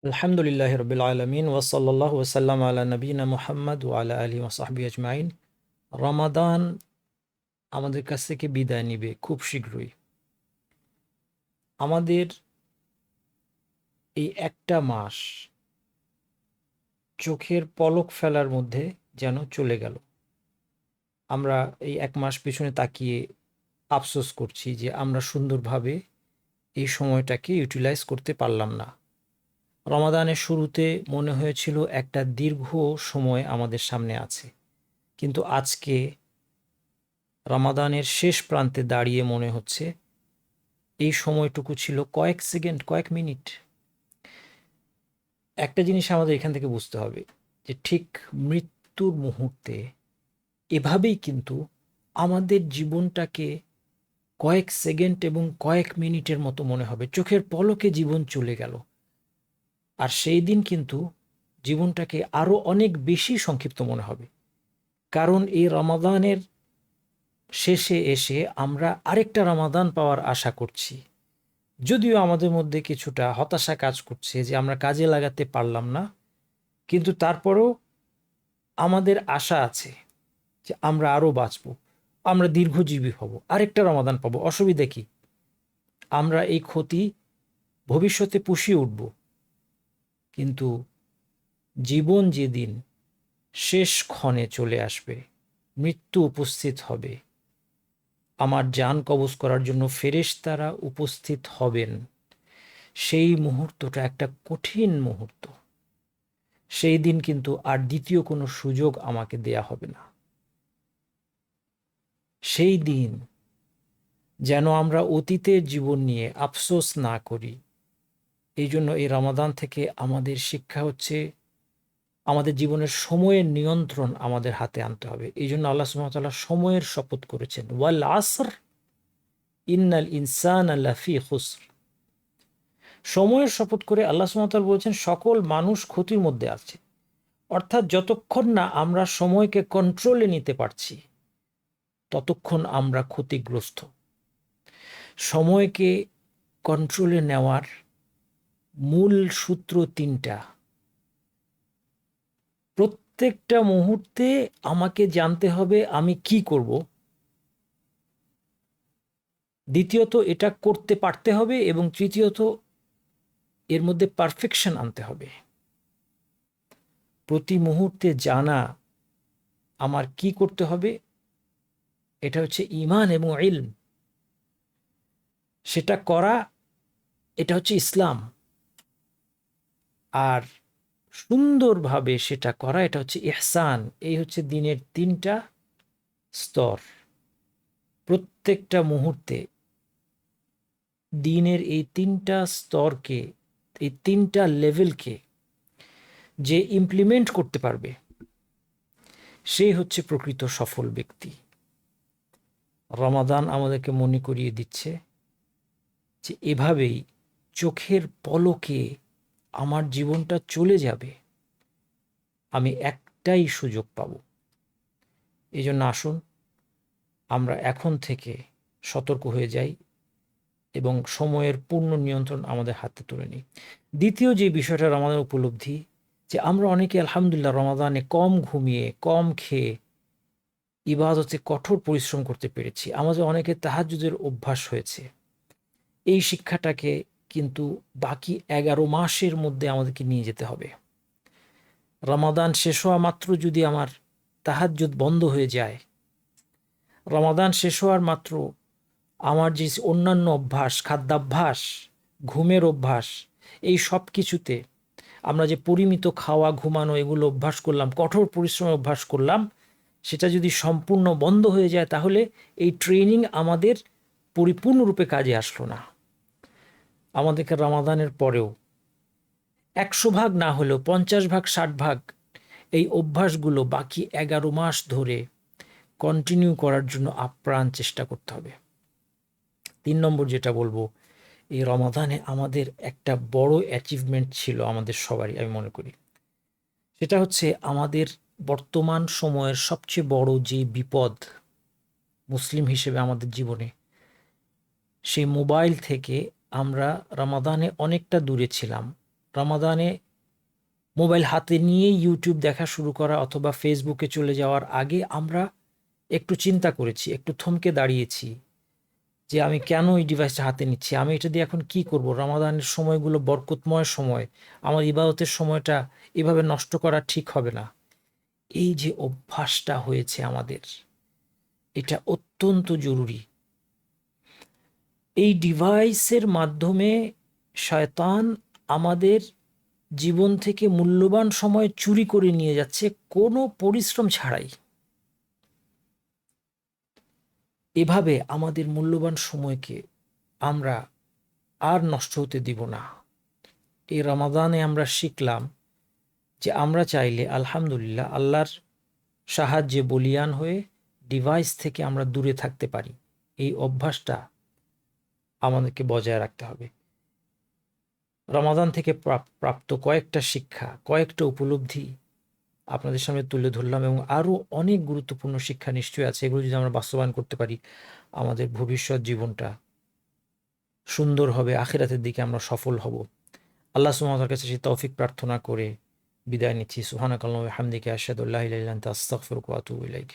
আলহামদুলিল্লাহ রবিল আলমিন ওসল্লাহ ওসাল্লাম আলা নবীনা মুহাম্মদ ও আলা আলী ওসাহবি আজমাইন। রমাদান আমাদের কাছ থেকে বিদায় নিবে খুব শীঘ্রই। আমাদের এই একটা মাস চোখের পলক ফেলার মধ্যে যেন চলে গেল। আমরা এই এক মাস পিছনে তাকিয়ে আফসোস করছি যে আমরা সুন্দরভাবে এই সময়টাকে ইউটিলাইজ করতে পারলাম না। রমাদানের শুরুতে মনে হয়েছিল একটা দীর্ঘ সময় আমাদের সামনে আছে, কিন্তু আজকে রমাদানের শেষ প্রান্তে দাঁড়িয়ে মনে হচ্ছে এই সময়টুকু ছিল কয়েক সেকেন্ড, কয়েক মিনিট। একটা জিনিস আমাদের এখান থেকে বুঝতে হবে যে ঠিক মৃত্যুর মুহূর্তে এভাবেই কিন্তু আমাদের জীবনটাকে কয়েক সেকেন্ড এবং কয়েক মিনিটের মতো মনে হবে, চোখের পলকে জীবন চলে গেল। আর সেই দিন কিন্তু জীবনটাকে আরো অনেক বেশি সংক্ষিপ্ত মনে হবে, কারণ এই রমাদানের শেষে এসে আমরা আরেকটা রমাদান পাওয়ার আশা করছি। যদিও আমাদের মধ্যে কিছুটা হতাশা কাজ করছে যে আমরা কাজে লাগাতে পারলাম না, কিন্তু তারপরেও আমাদের আশা আছে যে আমরা আরও বাঁচব, আমরা দীর্ঘজীবী হব, আরেকটা রমাদান পাবো। অসুবিধা কি? আমরা এই ক্ষতি ভবিষ্যতে পুষিয়ে উঠব। কিন্তু জীবন যেদিন শেষ ক্ষণে চলে আসবে, মৃত্যু উপস্থিত হবে, আমার জান কবজ করার জন্য ফেরেশতারা উপস্থিত হবেন, সেই মুহূর্তটা একটা কঠিন মুহূর্ত। সেই দিন কিন্তু আর দ্বিতীয় কোনো সুযোগ আমাকে দেয়া হবে না। সেই দিন যেন আমরা অতীতের জীবন নিয়ে আফসোস না করি। এই জন্য এই রমাদান থেকে আমাদের শিক্ষা হচ্ছে আমাদের জীবনের সময়ের নিয়ন্ত্রণ আমাদের হাতে আনতে হবে। এই জন্য আল্লাহ সুবহানাহু ওয়া তাআলা সময়ের শপথ করেছেন, ওয়াল আসর ইন্নাল ইনসানা লাফি খুসর। সময়ের শপথ করে আল্লাহ সুবহানাহু ওয়া তাআলা বলেছেন সকল মানুষ ক্ষতির মধ্যে আছে। অর্থাৎ যতক্ষণ না আমরা সময়কে কন্ট্রোলে নিতে পারছি ততক্ষণ আমরা ক্ষতিগ্রস্ত। সময়কে কন্ট্রোলে নেওয়ার মূল সূত্র তিনটা। প্রত্যেকটা মুহূর্তে আমাকে জানতে হবে আমি কি করব। দ্বিতীয়ত, এটা করতে পারতে হবে, এবং তৃতীয়ত, এর মধ্যে পারফেকশন আনতে হবে। প্রতি মুহূর্তে জানা আমার কি করতে হবে, এটা হচ্ছে ঈমান এবং ইলম। সেটা করা, এটা হচ্ছে ইসলাম। আর সুন্দরভাবে সেটা করা, এটা হচ্ছে ইহসান। এই হচ্ছে দিনের তিনটা স্তর। প্রত্যেকটা মুহূর্তে দিনের এই তিনটা স্তরকে, এই তিনটা লেভেলকে যে ইমপ্লিমেন্ট করতে পারবে সেই হচ্ছে প্রকৃত সফল ব্যক্তি। রমাদান আমাদেরকে মনে করিয়ে দিচ্ছে যে এভাবেই চোখের পলকে আমার জীবনটা চলে যাবে, আমি একটাই সুযোগ পাব। এই জন্য আসুন আমরা এখন থেকে সতর্ক হয়ে যাই এবং সময়ের পূর্ণ নিয়ন্ত্রণ আমাদের হাতে তুলে নিই। দ্বিতীয় যে বিষয়টা রমাদান উপলব্ধি, যে আমরা অনেকে আলহামদুলিল্লাহ রমাদানে কম ঘুমিয়ে, কম খেয়ে ইবাদতে কঠোর পরিশ্রম করতে পেরেছি। আমাদের অনেকের তাহাজ্জুদের অভ্যাস হয়েছে। এই শিক্ষাটাকে কিন্তু বাকি 11 মাসের মধ্যে আমাদেরকে নিয়ে যেতে হবে। রমাদান শেষ হওয়া মাত্র যদি আমার তাহাজ্জুদ বন্ধ হয়ে যায়, রমাদান শেষ হওয়ার মাত্র আমার যে অন্যান্য অভ্যাস, খাদ্যাভ্যাস, ঘুমের অভ্যাস, এই সব কিছুতে আমরা যে পরিমিত খাওয়া, ঘুমানো, এগুলো অভ্যাস করলাম, কঠোর পরিশ্রমের অভ্যাস করলাম, সেটা যদি সম্পূর্ণ বন্ধ হয়ে যায় তাহলে এই ট্রেনিং আমাদের পরিপূর্ণরূপে কাজে আসলো না। আমাদেরকে রমাদানের পরেও 100 ভাগ না হলেও 50 ভাগ, 60 ভাগ এই অভ্যাসগুলো বাকি 11 মাস ধরে কন্টিনিউ করার জন্য আপ্রাণ চেষ্টা করতে হবে। 3 নম্বর যেটা বলবো, এই রমাদানে আমাদের একটা বড় অ্যাচিভমেন্ট ছিল আমাদের সবারই, আমি মনে করি। সেটা হচ্ছে আমাদের বর্তমান সময়ের সবচেয়ে বড় যে বিপদ মুসলিম হিসেবে আমাদের জীবনে, সেই মোবাইল থেকে আমরা রমাদানে অনেকটা দূরে ছিলাম। রমাদানে মোবাইল হাতে নিয়ে ইউটিউব দেখা শুরু করা অথবা ফেসবুকে চলে যাওয়ার আগে আমরা একটু চিন্তা করেছি, একটু থমকে দাঁড়িয়েছি যে আমি কেন এই ডিভাইসটা হাতে নিচ্ছি, আমি এটা দিয়ে এখন কি করব। রমাদানের সময়গুলো বরকতময় সময়, আমার ইবাদতের সময়টা এভাবে নষ্ট করা ঠিক হবে না। এই যে অভ্যাসটা হয়েছে আমাদের, এটা অত্যন্ত জরুরি। এই ডিভাইসের মাধ্যমে শয়তান আমাদের জীবন থেকে মূল্যবান সময় চুরি করে নিয়ে যাচ্ছে কোনো পরিশ্রম ছাড়াই। এভাবে আমাদের মূল্যবান সময়কে আমরা আর নষ্ট হতে দিব না। এই রমাদানে আমরা শিখলাম যে আমরা চাইলে আলহামদুলিল্লাহ আল্লাহর সাহায্যে বলিয়ান হয়ে ডিভাইস থেকে আমরা দূরে থাকতে পারি। এই অভ্যাসটা আমাদেরকে বজায় রাখতে হবে। রমাদান থেকে প্রাপ্ত কয়েকটা শিক্ষা, কয়েকটা উপলব্ধি আপনাদের সামনে তুলে ধরলাম, এবং আরও অনেক গুরুত্বপূর্ণ শিক্ষা নিশ্চয়ই আছে। এগুলো যদি আমরা বাস্তবায়ন করতে পারি, আমাদের ভবিষ্যৎ জীবনটা সুন্দর হবে, আখিরাতের দিকে আমরা সফল হব। আল্লাহ সুবহানাহু ওয়া তাআলার কাছে সেই তৌফিক প্রার্থনা করে বিদায় নিচ্ছি। সুবহানাকাল্লাহু ওয়া বিহামদিকা আশহাদু আল্লা ইলাহা ইল্লা আনতা আস্তাগফিরুকা ওয়া আতুবু ইলাইক।